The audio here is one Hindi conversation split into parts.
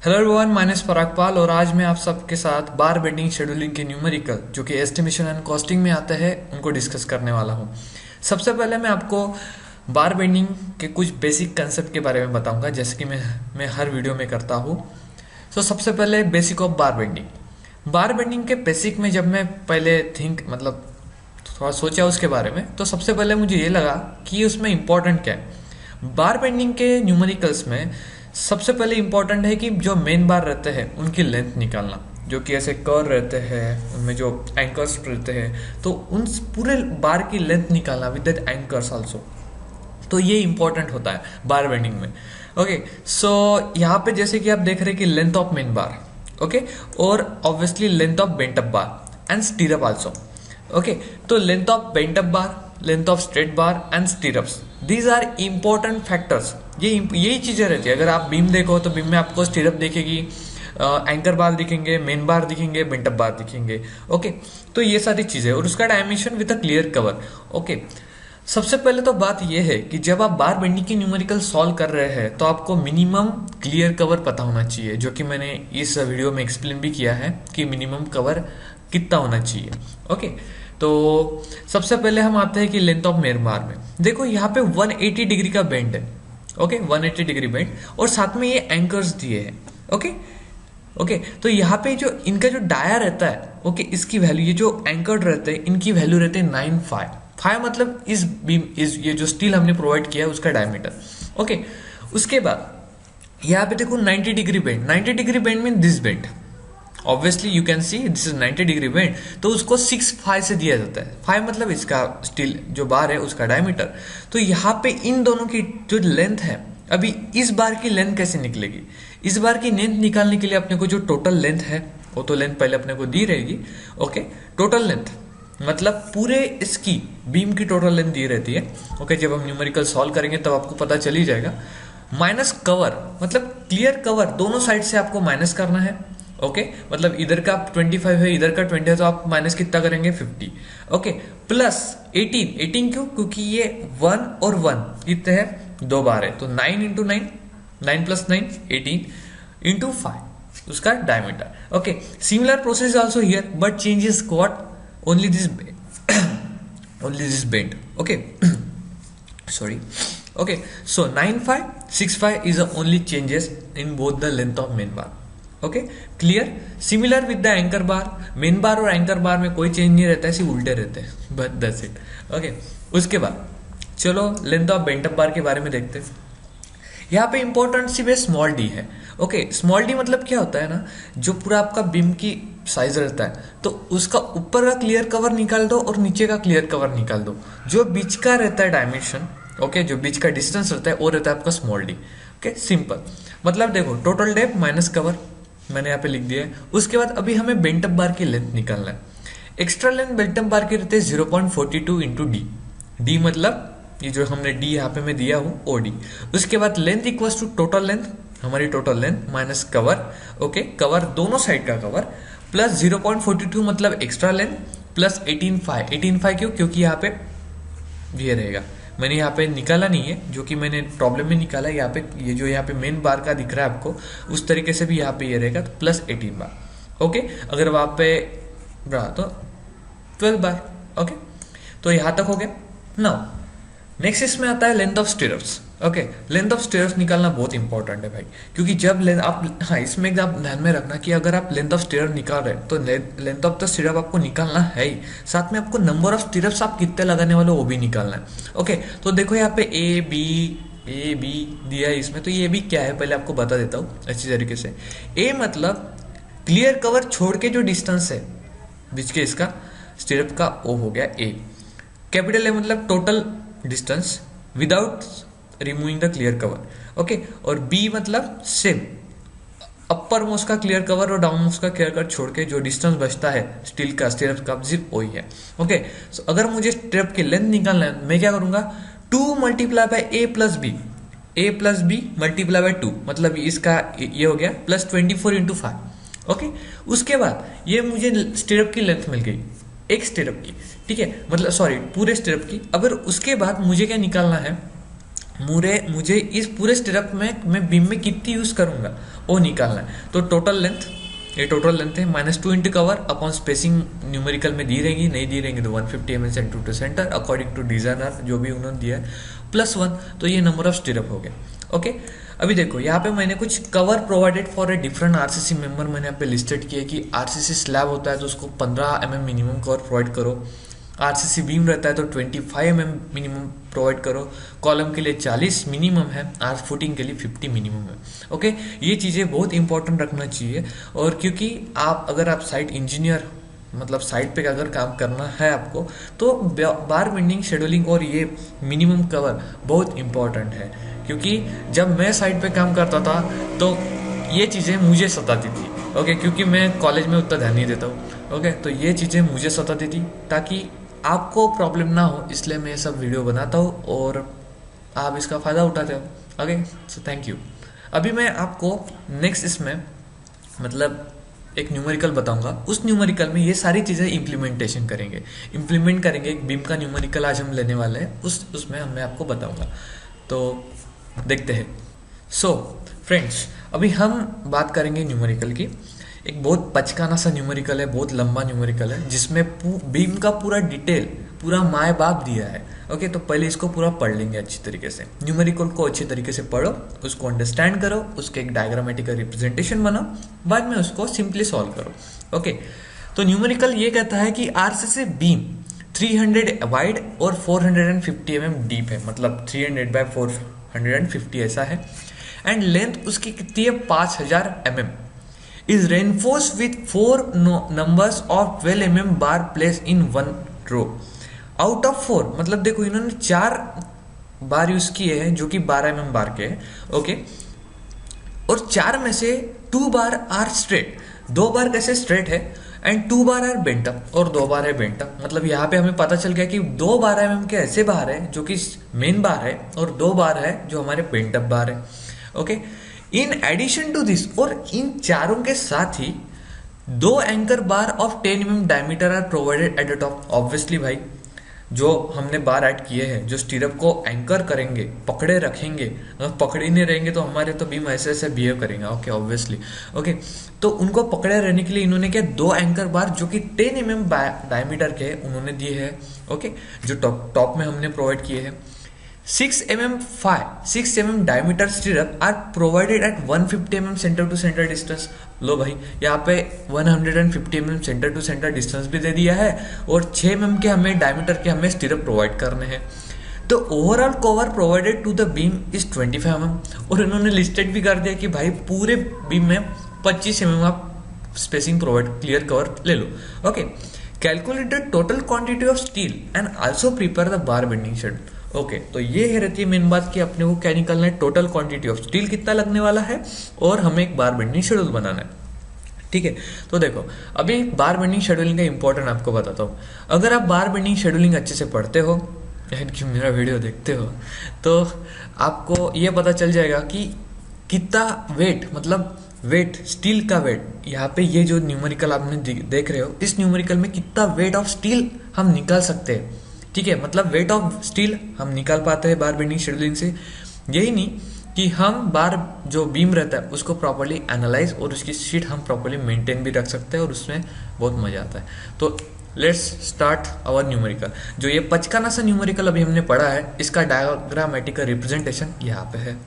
Hello everyone, my name is Parag Pal और आज मैं आप सबके साथ बार बेंडिंग शेड्यूलिंग के न्यूमेरिकल जो कि एस्टिमेशन एंड कॉस्टिंग में आते हैं उनको डिस्कस करने वाला हूँ। सबसे पहले मैं आपको बार बेंडिंग के कुछ बेसिक कंसेप्ट के बारे में बताऊंगा, जैसे कि मैं हर वीडियो में करता हूँ। तो सबसे पहले basic of bar bending. Bar bending के बेसिक में जब मैं पहले थोड़ा सोचा उसके बारे में, तो सबसे पहले मुझे ये लगा कि उसमें इम्पोर्टेंट क्या है। बार बेंडिंग के न्यूमेरिकल्स में सबसे पहले इंपॉर्टेंट है कि जो मेन बार रहते हैं उनकी लेंथ निकालना, जो कि ऐसे कर्व रहते हैं, उनमें जो एंकर्स रहते हैं, तो उन पूरे बार की लेंथ निकालना विद दैट एंकर्स आल्सो। तो ये इंपॉर्टेंट होता है बार बेंडिंग में। ओके, सो यहाँ पे जैसे कि आप देख रहे हैं कि length of main bar, okay, और obviously length of bent up bar and stirrup also. Okay, तो length of bent up bar, length of straight bar and stirrups, these are important factors. यही चीजें रहती है। अगर आप बीम देखो तो बीम में आपको स्टीरअप दिखेगी, एंकर बार दिखेंगे, मेन बार दिखेंगे, बेंट अप बार दिखेंगे। ओके, तो ये सारी चीजें और उसका dimension with a clear cover. Okay, सबसे पहले तो बात यह है कि जब आप बार बेंडिंग की न्यूमेरिकल सॉल्व कर रहे हैं तो आपको मिनिमम क्लियर कवर पता होना चाहिए, जो कि मैंने इस वीडियो में एक्सप्लेन भी किया है कि मिनिमम कवर कितना होना चाहिए। ओके, तो सबसे पहले हम आते हैं कि लेंथ ऑफ मेन बार में देखो यहाँ पे 180 डिग्री का बेंड है। ओके, 180 डिग्री बेंड और साथ में ये एंकर्स दिए हैं। ओके ओके, तो यहाँ पे जो इनका जो डाया रहता है, ओके, इसकी वैल्यू, ये जो एंकर्ड रहते हैं इनकी वैल्यू रहते हैं 9 5 मतलब इस बीम, इस ये जो स्टील हमने प्रोवाइड किया है उसका डायमीटर। ओके, उसके बाद यहाँ पे देखो 90 degree bend. 90 degree bend mean this bend, obviously you can see this is 90 degree bend, तो उसको 6 5 से दिया जाता है। 5 मतलब इसका स्टील जो बार है उसका डायमीटर। तो यहाँ पे इन दोनों की जो लेंथ है, अभी इस बार की लेंथ कैसे निकलेगी? इस बार की लेंथ निकालने के लिए अपने को जो टोटल लेंथ है वो तो लेंथ पहले अपने को दी रहेगी। ओके, टोटल लेंथ मतलब पूरे इसकी बीम की टोटल लेंथ दी रहती है। ओके, जब हम न्यूमेरिकल सॉल्व करेंगे तब आपको पता चल ही जाएगा। माइनस कवर मतलब क्लियर कवर, दोनों साइड से आपको माइनस करना है। ओके, मतलब इधर का 25 है, इधर का 20 है, तो आप माइनस कितना करेंगे? 50। ओके, प्लस 18 क्यों? क्योंकि ये 1 और 1 कितने हैं? 2 बार है, तो 9 इंटू 9, 9 प्लस 9 18 इंटू 5 उसका diameter. Okay, similar process also here but changes what? Only this only this bend. Okay, sorry. Okay, so 9 5 6 5 is the only changes in both the length of main bar. Okay, clear? Similar with the anchor bar. Main बार और एंकर बार में कोई चेंज नहीं रहता है, सिर्फ उल्टे रहते हैं, बट दैट्स इट। ओके, उसके बाद चलो लेंथ ऑफ बेंट अप बार के बारे में देखते हैं। यहाँ पे इंपॉर्टेंट सिर्फ स्मॉल डी है। ओके, स्मॉल डी मतलब क्या होता है ना, जो पूरा आपका बीम की साइज रहता है तो उसका ऊपर का क्लियर कवर निकाल दो और नीचे का क्लियर कवर निकाल दो। जो बीच का रहता है डायमेंशन, ओके, जो बीच का डिस्टेंस रहता है वो रहता है आपका स्मॉल डी। Okay, simple. मतलब देखो टोटल डेप्थ माइनस कवर मैंने यहाँ पे लिख दिया है। उसके बाद अभी हमें बेंट अप बार की लेंथ निकालना है। एक्स्ट्रा लेंथ बेंट अप बार की रहते हैं 0.42 इंटू डी। डी मतलब ये जो हमने डी यहाँ पे मैं दिया हूँ ओ डी। उसके बाद length equals to total length, हमारी total length minus cover. Okay, cover दोनों साइड का कवर प्लस 0.42 मतलब एक्स्ट्रा लेंथ प्लस 18 5 क्यों? क्योंकि यहाँ पे ये रहेगा, मैंने यहाँ पे निकाला नहीं है, जो कि मैंने प्रॉब्लम में निकाला है। यहाँ पे ये जो यहाँ पे मेन बार का दिख रहा है आपको, उस तरीके से भी यहाँ पे ये रहेगा, तो प्लस 18 बार। ओके, अगर वहां पे रहा तो 12 बार। ओके, तो यहाँ तक हो गया। नाउ नेक्स्ट इसमें आता है length of स्टीरअप्स। Okay, length of स्टीरअप्स निकालना बहुत इंपॉर्टेंट है भाई, क्योंकि जब आप, हाँ, इसमें आप ध्यान में रखना कि अगर आप लेंथ ऑफ स्टीरअप निकाल रहे हैं तो लेंथ ऑफ द स्टीरअप आपको निकालना है ही, साथ में आपको नंबर ऑफ स्टीरअप्स आप कितने लगाने वाले वो भी निकालना है। ओके, तो देखो यहाँ पे ए बी दिया है इसमें, तो ये बी क्या है पहले आपको बता देता हूँ अच्छी तरीके से। ए मतलब क्लियर कवर छोड़ के जो डिस्टेंस है बीच के इसका स्टीरअप का, वो हो गया ए। कैपिटल ए मतलब total distance without removing the clear cover. Okay, और बी मतलब सेम अपर मोस्ट का क्लियर कवर और डाउन मोस्ट का क्लियर कवर छोड़ के जो डिस्टेंस बचता है स्टील का, स्टीरअप का, सिर्फ वही है। ओके, सो अगर मुझे स्टीरअप की लेंथ निकालना है मैं क्या करूंगा? 2 multiply by a plus b multiply by 2 मतलब इसका ये हो गया प्लस 24 इंटू 5। ओके, उसके बाद ये मुझे स्टीरअप की लेंथ मिल गई, एक स्टीरअप की, ठीक है, मतलब सॉरी पूरे स्टीरअप की। अगर उसके बाद मुझे क्या निकालना है? मुझे इस पूरे स्टिरअप में मैं बीम में कितनी यूज करूंगा वो निकालना है। तो टोटल लेंथ, ये टोटल लेंथ है -2 into cover upon spacing numerical में दी रहेंगी, नहीं दी रहेंगी तो 150 mm centre to centre according to designer जो भी उन्होंने दिया है, +1। तो ये नंबर ऑफ स्टिरअप हो गया। ओके, अभी देखो यहाँ पे मैंने कुछ cover provided for a different RCC member मैंने यहाँ पे लिस्टेड किया कि आरसीसी स्लैब होता है तो उसको 15 mm मिनिमम कवर प्रोवाइड करो, आरसीसी बीम रहता है तो 25 mm मिनिमम प्रोवाइड करो, कॉलम के लिए 40 मिनिमम है, आर फुटिंग के लिए 50 मिनिमम है। ओके, ये चीज़ें बहुत इंपॉर्टेंट रखना चाहिए। और क्योंकि अगर आप साइट इंजीनियर मतलब साइट पे अगर काम करना है आपको, तो बार बेंडिंग शेड्यूलिंग और ये मिनिमम कवर बहुत इंपॉर्टेंट है। क्योंकि जब मैं साइट पे काम करता था तो ये चीज़ें मुझे सताती थी। ओके, क्योंकि मैं कॉलेज में उतना ध्यान नहीं देता हूँ। ओके, तो ये चीज़ें मुझे सताती थी ताकि आपको प्रॉब्लम ना हो, इसलिए मैं ये सब वीडियो बनाता हूँ और आप इसका फ़ायदा उठाते हो। Okay, so thank you. अभी मैं आपको नेक्स्ट इसमें मतलब एक न्यूमेरिकल बताऊंगा, उस न्यूमेरिकल में ये सारी चीज़ें इम्प्लीमेंट करेंगे। एक बीम का न्यूमेरिकल आज हम लेने वाले हैं, उसमें मैं आपको बताऊंगा। तो देखते हैं। सो फ्रेंड्स, अभी हम बात करेंगे न्यूमेरिकल की। एक बहुत बचकाना सा न्यूमेरिकल है, बहुत लंबा न्यूमेरिकल है, जिसमें बीम का पूरा डिटेल, पूरा माय बाप दिया है। ओके, तो पहले इसको पूरा पढ़ लेंगे अच्छी तरीके से। न्यूमेरिकल को अच्छी तरीके से पढ़ो, उसको अंडरस्टैंड करो, उसके एक डायग्रामेटिकल रिप्रेजेंटेशन बनाओ, बाद में उसको सिंपली सॉल्व करो। ओके, तो न्यूमेरिकल ये कहता है कि आरसीसी बीम 300 वाइड और 450 mm डीप है, मतलब 300 बाय 450 ऐसा है। एंड लेंथ उसकी कितनी है 5000 mm, is reinforced with 4 numbers of 12 mm bar placed in one row out of 4। मतलब देखो इन्होंने 4 बार यूज किए हैं जो कि 12 mm बार के हैं। ओके, और 4 में से 2 बार आर स्ट्रेट, 2 बार कैसे स्ट्रेट है, and 2 bar are bent up और 2 बार है बेंट अप। मतलब यहाँ पे हमें पता चल गया कि 2 12 mm के ऐसे बार है जो कि मेन बार है और 2 बार है जो हमारे बेंट अप बार है। Okay, in addition to this, और इन चारों के साथ ही 2 anchor bar of 10 mm diameter are provided at the top. Obviously भाई, जो हमने बार ऐड किए हैं जो स्टीरअप को एंकर करेंगे, पकड़े रखेंगे, अगर पकड़े नहीं रहेंगे तो हमारे तो बीम ऐसे ऐसे बिहेव करेंगे। Okay, obviously. ओके, तो उनको पकड़े रहने के लिए इन्होंने क्या 2 एंकर बार जो कि 10 mm डायमीटर के उन्होंने दिए हैं। ओके, जो टॉप में हमने प्रोवाइड किए हैं। 6 mm diameter stirrup are provided at 150 mm center to center distance। लो भाई, यहाँ पे 150 mm center to center distance भी दे दिया है और 6 mm के हमें डायमीटर के हमें स्टिरअप प्रोवाइड करने हैं। तो overall cover provided to the beam is 25 mm, और इन्होंने लिस्टेड भी कर दिया कि भाई पूरे बीम में 25 mm आप स्पेसिंग प्रोवाइड, क्लियर कवर ले लो। Okay, calculate the total quantity of steel and also prepare the bar bending schedule. Okay, तो ये है रहती है मेन बात कि अपने को क्या निकालना है, टोटल क्वांटिटी ऑफ स्टील कितना लगने वाला है और हमें एक बार बेंडिंग शेड्यूल बनाना है। ठीक है, तो देखो अभी बार बेंडिंग शेड्यूलिंग का इंपॉर्टेंट आपको बताता हूँ। अगर आप बार बेंडिंग शेड्यूलिंग अच्छे से पढ़ते हो कि मेरा वीडियो देखते हो, तो आपको ये पता चल जाएगा कि कितना वेट, मतलब वेट, स्टील का वेट, यहाँ पे ये जो न्यूमेरिकल आपने देख रहे हो, इस न्यूमेरिकल में कितना वेट ऑफ स्टील हम निकाल सकते हैं। ठीक है, मतलब वेट ऑफ स्टील हम निकाल पाते हैं बार बेंडिंग शेड्यूलिंग से। यही नहीं कि हम बार जो बीम रहता है उसको प्रॉपर्ली एनालाइज और उसकी शीट हम प्रॉपर्ली मेंटेन भी रख सकते हैं और उसमें बहुत मजा आता है। तो लेट्स स्टार्ट आवर न्यूमेरिकल। जो ये पचकाना सा न्यूमेरिकल अभी हमने पढ़ा है, इसका डायग्रामेटिकल रिप्रेजेंटेशन यहाँ पे है।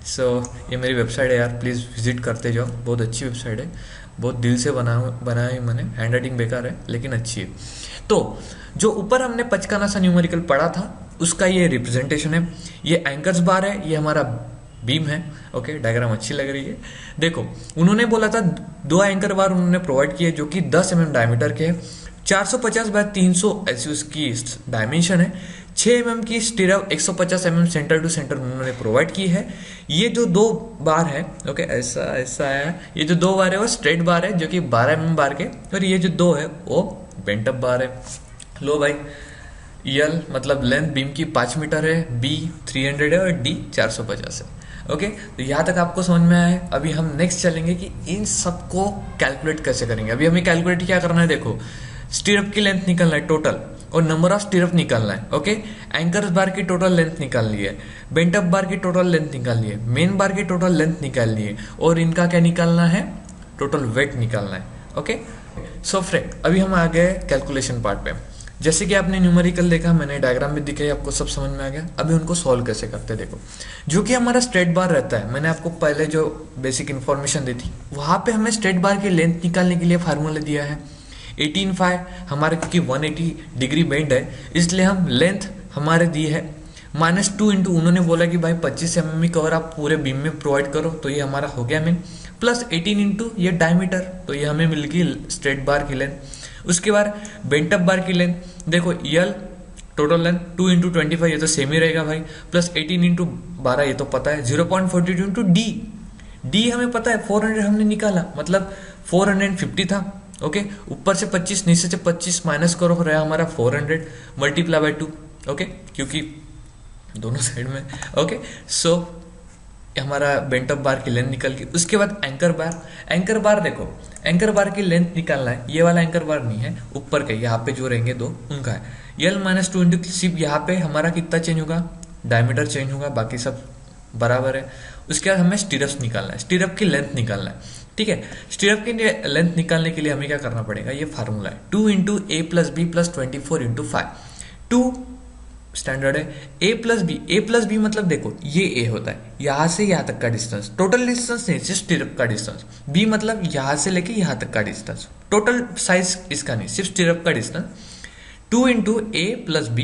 सो ये मेरी वेबसाइट है यार, प्लीज़ विजिट करते जाओ, बहुत अच्छी वेबसाइट है, बहुत दिल से बनाया है मैंने, हैंड राइटिंग बेकार है लेकिन अच्छी है। तो जो ऊपर हमने पचकाना सा न्यूमेरिकल पढ़ा था उसका ये रिप्रेजेंटेशन है। ये एंकर्स बार है, ये हमारा बीम है। ओके, डायग्राम अच्छी लग रही है। देखो उन्होंने बोला था 2 एंकर बार उन्होंने प्रोवाइड किए जो कि 10 mm डायमीटर के हैं, 450 बाय 300 ऐसी उसकी डायमेंशन है। 6 mm की stirrup 150 mm centre to centre उन्होंने प्रोवाइड की है। ये जो 2 बार है, ओके ऐसा है, ये जो 2 बार है वो स्ट्रेट बार है जो कि 12 mm बार के, और ये जो 2 है वो बेंट अप बार है। लो भाई, यल मतलब लेंथ बीम की 5 मीटर है, बी 300 है और डी 450 है। ओके, तो यहाँ तक आपको समझ में आया है। अभी हम नेक्स्ट चलेंगे कि इन सबको कैलकुलेट कैसे करेंगे। अभी हमें कैलकुलेट क्या करना है, देखो स्टिरअप की लेंथ निकलना है टोटल, और नंबर ऑफ स्टिरअप निकालना है। ओके, एंकर बार की टोटल लेंथ निकाल ली है, बेंट अप बार की टोटल लेंथ निकाल ली है, मेन बार की टोटल लेंथ निकाल ली है, और इनका क्या निकालना है, टोटल वेट निकालना है। ओके, सो फ्रेंड अभी हम आ गए कैलकुलेशन पार्ट पे। जैसे कि आपने न्यूमेरिकल देखा, मैंने डायग्राम में दिखाई, आपको सब समझ में आ गया। अभी उनको सॉल्व कैसे करते हैं देखो। जो कि हमारा स्ट्रेट बार रहता है, मैंने आपको पहले जो बेसिक इन्फॉर्मेशन दी थी, वहां पे हमें स्ट्रेट बार की लेंथ निकालने के लिए फार्मूला दिया है 18 हमारे, क्योंकि 180 डिग्री बेंड है इसलिए हम लेंथ हमारे दी है -2 इंटू, उन्होंने बोला कि भाई 25 mm कवर आप पूरे बीम में प्रोवाइड करो, तो ये हमारा हो गया मेन, प्लस 18 इंटू ये डायमीटर, तो ये हमें मिल गई स्ट्रेट बार की लेंथ। उसके बाद बेंट अप बार की लेंथ देखो, यल टोटल लेंथ 2 इंटू 25, ये तो सेम ही रहेगा भाई, प्लस 18 इंटू 12, ये तो पता है, 0.42 इंटू डी हमें पता है 400 हमने निकाला, मतलब 450 था। ओके, ऊपर से 25 नीचे से 25 माइनस करो, हो रहा है हमारा 400 मल्टीप्लाई बाय 2। ओके, क्योंकि दोनों साइड में। ओके, सो हमारा बेंट अप बार की लेंथ निकल गई। उसके बाद एंकर बार देखो, एंकर बार की लेंथ निकालना है, ये वाला एंकर बार नहीं है, ऊपर के यहाँ पे जो रहेंगे दो उनका है, L-2 इंटू सिर्फ यहाँ पे हमारा कितना चेंज होगा, डायमीटर चेंज होगा, बाकी सब बराबर है। उसके बाद हमें स्टिरप्स निकालना है, स्टिरप की लेंथ निकालना है। ठीक है, स्टिरप की लेंथ निकालने के लिए हमें क्या करना पड़ेगा, ये फार्मूला है 2 into A plus B plus 24 into 5। 2 standard है, ए प्लस बी मतलब देखो ये ए होता है, यहां से यहां तक का डिस्टेंस, टोटल डिस्टेंस नहीं, सिर्फ स्टिरअप का डिस्टेंस। बी मतलब यहां से लेके यहां तक का डिस्टेंस, टोटल साइज इसका नहीं, सिर्फ स्टिरअप का डिस्टेंस। 2 इंटू ए प्लस बी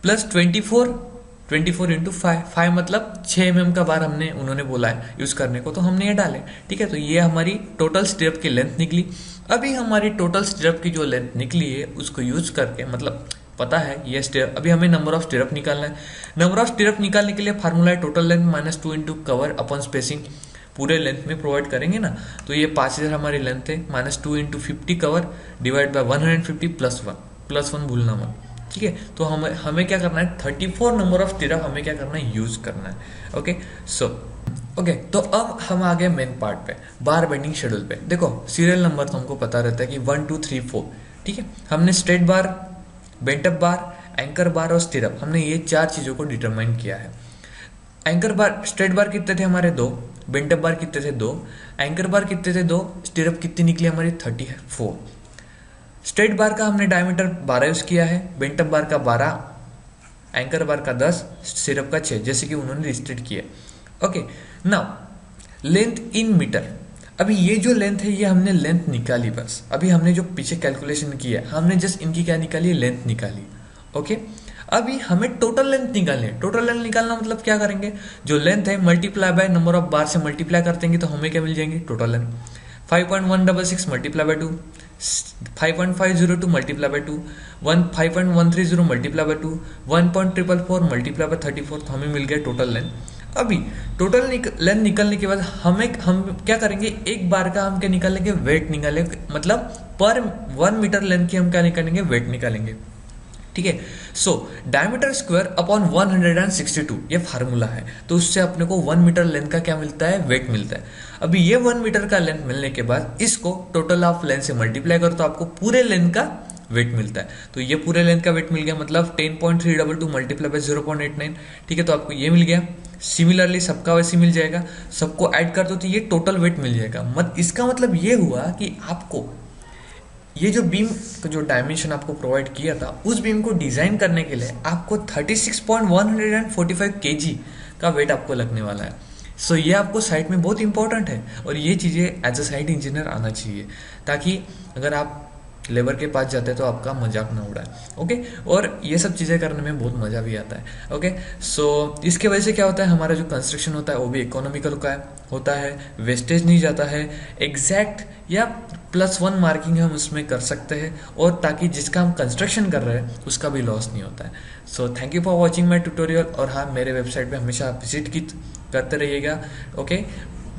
प्लस 24 इंटू 5 मतलब 6 mm का बार हमने, उन्होंने बोला है यूज करने को, तो हमने ये डाले। ठीक है, तो ये हमारी टोटल स्टिरअप की लेंथ निकली। अभी हमारी टोटल स्टिरअप की जो लेंथ निकली है उसको यूज करके, मतलब पता है ये स्टिरअप, अभी हमें नंबर ऑफ स्टिरअप निकालना है। नंबर ऑफ स्टिरअप निकालने के लिए फार्मूला है total length -2 into cover upon spacing, पूरे लेंथ में प्रोवाइड करेंगे ना, तो ये 5000 हमारी लेंथ है, -2 into 50 cover divide by 150 plus one भूलना मत। ठीक है, तो हमें क्या करना है, 34 नंबर ऑफ स्टिरअप हमें क्या करना है, यूज करना है। ओके, सो ओके, तो अब हम आ गए मेन पार्ट पे, बार बेंडिंग शेड्यूल पे। देखो सीरियल नंबर तो हमको पता रहता है कि 1 2 3 4। ठीक है, हमने स्ट्रेट बार, बेंट अप बार, एंकर बार और स्टिरअप, हमने ये 4 चीजों को डिटरमाइन किया है। एंकर बार, स्ट्रेट बार कितने थे हमारे 2, बेंट अप बार कितने थे 2, एंकर बार कितने थे 2, स्टिरअप कितनी निकली हमारी 34। स्ट्रेट बार का हमने डायमीटर 12 यूज किया है, बेंट अप बार का 12, एंकर बार का 10, स्टिरअप का 6, जैसे कि उन्होंने रिस्ट्रिक्ट किया। Okay, now length in metre. अभी ये जो लेंथ है ये हमने लेंथ निकाली, बस अभी हमने जो पीछे कैलकुलेशन किया हमने जस्ट इनकी क्या निकाली, लेंथ निकाली। ओके, अभी हमें टोटल लेंथ निकालनी है। टोटल लेंथ निकालना मतलब क्या करेंगे, जो लेंथ है मल्टीप्लाई बाय नंबर ऑफ बार से मल्टीप्लाई कर देंगे तो हमें क्या मिल जाएंगे, total length. 5.166 multiply by 2, 5.502 multiply by 2, 5.130 multiply by 2, 1.444 multiply by 34, तो हमें मिल गया टोटल लेंथ। अभी टोटल लेंथ निकलने के बाद हम क्या करेंगे, एक बार का हम क्या निकालेंगे, वेट निकालेंगे, मतलब पर 1 मीटर लेंथ की हम क्या निकालेंगे, वेट निकालेंगे। ठीक है, सो डायमीटर स्क्वायर अपॉन 162 ये फार्मूला है, तो उससे अपने को 1 मीटर लेंथ का क्या मिलता है, वेट मिलता है। अभी ये 1 मीटर का लेंथ मिलने के बाद इसको टोटल ऑफ लेंथ से मल्टीप्लाई करो तो आपको पूरे लेंथ का वेट मिलता है। तो ये पूरे लेंथ का वेट मिल गया, मतलब 10.322 मल्टीप्लाई बाय 0.89। ठीक है, तो आपको ये मिल गया। सिमिलरली सबका वैसे मिल जाएगा, सबको ऐड कर दो तो ये टोटल वेट मिल जाएगा। इसका मतलब ये हुआ कि आपको ये जो बीम का जो डायमेंशन आपको प्रोवाइड किया था, उस बीम को डिजाइन करने के लिए आपको 36.145 kg का वेट आपको लगने वाला है। सो ये आपको साइट में बहुत इंपॉर्टेंट है, और ये चीज़ें एज अ साइट इंजीनियर आना चाहिए, ताकि अगर आप लेबर के पास जाते हैं तो आपका मजाक ना उड़ाए। ओके, और ये सब चीज़ें करने में बहुत मज़ा भी आता है। ओके, सो इसके वजह से क्या होता है, हमारा जो कंस्ट्रक्शन होता है वो भी इकोनॉमिकल का होता है, वेस्टेज नहीं जाता है, एग्जैक्ट या +1 मार्किंग हम उसमें कर सकते हैं, और ताकि जिसका हम कंस्ट्रक्शन कर रहे हैं उसका भी लॉस नहीं होता है। So thank you for watching my tutorial, और हाँ, मेरे वेबसाइट पे हमेशा विजिट करते रहिएगा। ओके,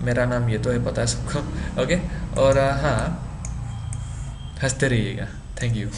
मेरा नाम ये तो है, पता है सबको। ओके, और हाँ, हंसते रहिएगा। Thank you.